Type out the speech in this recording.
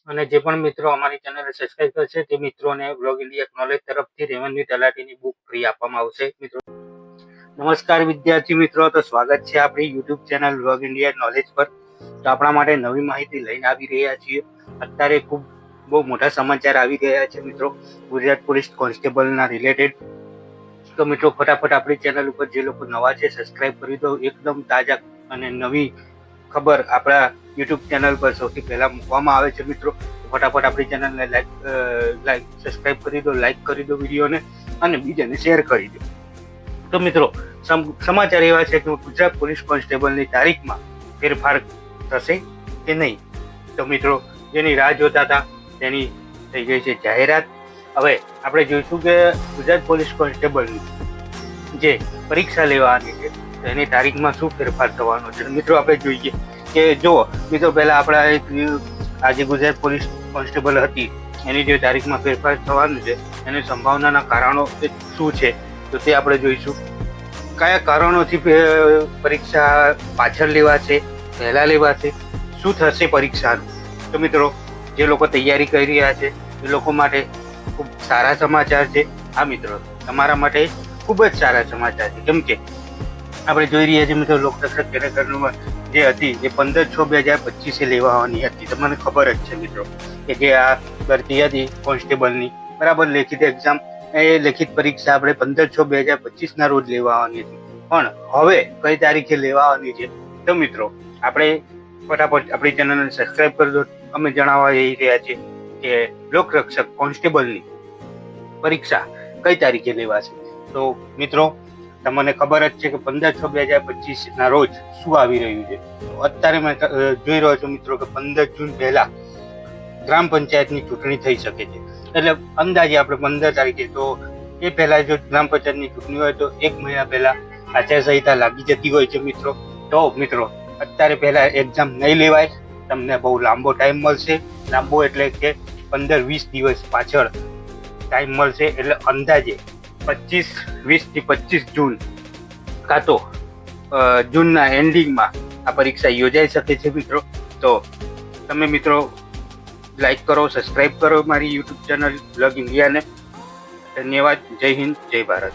અને જે પણ મિત્રો અમારી ચેનલ સબસ્ક્રાઇબ કરશે તે મિત્રોને બ્લોગ ઇન્ડિયા નોલેજ તરફથી રેવન્યુ તલાટીની બુક ફ્રી આપવામાં આવશે. મિત્રો નમસ્કાર વિદ્યાર્થી મિત્રો, તો સ્વાગત છે આપણી YouTube channel blog India knowledge પર. તો આપણા માટે નવી માહિતી લઈને આવી રહ્યા છીએ. અત્યારે ખૂબ બહુ મોટા સમાચાર આવી રહ્યા છે મિત્રો, ગુજરાત પોલીસ કોન્સ્ટેબલના રિલેટેડ. તો મિત્રો ફટાફટ આપણી ચેનલ ઉપર જે લોકો નવા છે સબસ્ક્રાઇબ કરી દો. એકદમ તાજા અને નવી ખબર આપણા યુટ્યુબ ચેનલ પર સૌથી પહેલા મૂકવામાં આવે છે મિત્રો. ફટાફટ આપણી ચેનલને લાઈક સબસ્ક્રાઇબ કરી દો, લાઈક કરી દો વિડીયોને અને બીજાને શેર કરી દો. તો મિત્રો સમાચાર એવા છે કે ગુજરાત પોલીસ કોન્સ્ટેબલની તારીખમાં ફેરફાર થશે કે નહીં. તો મિત્રો જેની રાહ જોતા હતા તેની થઈ ગઈ છે જાહેરાત. હવે આપણે જોઈશું કે ગુજરાત પોલીસ કોન્સ્ટેબલની જે પરીક્ષા લેવાની છે એની તારીખમાં શું ફેરફાર થવાનો છે. મિત્રો આપણે જોઈએ કે જો મિત્રો પહેલા આપણા આજે ગુજરાત પોલીસ કોન્સ્ટેબલ હતી એની જે તારીખમાં ફેરફાર થવાનું છે એની સંભાવનાના કારણો શું છે તો તે આપણે જોઈશું. કયા કારણોથી પરીક્ષા પાછળ લેવાશે, પહેલા લેવાશે, શું થશે પરીક્ષાનું. તો મિત્રો જે લોકો તૈયારી કરી રહ્યા છે એ લોકો માટે ખૂબ સારા સમાચાર છે. હા મિત્રો, તમારા માટે ખૂબ જ સારા સમાચાર છે. કેમ કે આપણે જોઈ રહ્યા છીએ મિત્રો લોકરક્ષક કેડેટમાં જે હતી એ 15/6/2025 લેવાની હતી. તમને ખબર જ છે મિત્રો કે જે આ ભરતી હતી કોન્સ્ટેબલની બરાબર લેખિત એક્ઝામ, એ લેખિત પરીક્ષા આપણે 15/6/2025 રોજ લેવાની હતી. પણ હવે કઈ તારીખે લેવાની છે તો મિત્રો આપણે ફટાફટ આપણી ચેનલને સબસ્ક્રાઇબ કરી દો. અમે જણાવવા જઈ રહ્યા છીએ કે લોકરક્ષક કોન્સ્ટેબલની પરીક્ષા કઈ તારીખે લેવાશે. તો મિત્રો તમને ખબર જ છે કે 15/6/2025 રોજ શું આવી રહ્યું છે. અત્યારે મેં જોઈ રહ્યો છું મિત્રો કે 15 જૂન પહેલા ગ્રામ પંચાયતની ચૂંટણી થઈ શકે છે. એટલે અંદાજે આપણે 15 તારીખે, તો એ પહેલા જો ગ્રામ પંચાયતની ચૂંટણી હોય તો 1 મહિના પહેલા આચારસંહિતા લાગી જતી હોય છે મિત્રો. તો મિત્રો અત્યારે પહેલા એક્ઝામ નહીં લેવાય, તમને બહુ લાંબો ટાઈમ મળશે. લાંબો એટલે કે 15-20 દિવસ પાછળ ટાઈમ મળશે. એટલે અંદાજે 20થી 25 જૂન કાં તો જૂનના એન્ડિંગમાં આ પરીક્ષા યોજાઈ શકે છે મિત્રો. તો તમે મિત્રો લાઈક કરો, સબસ્ક્રાઇબ કરો મારી યુટ્યુબ ચેનલ બ્લોગ ઇન્ડિયાને. ધન્યવાદ. જય હિન્દ, જય ભારત.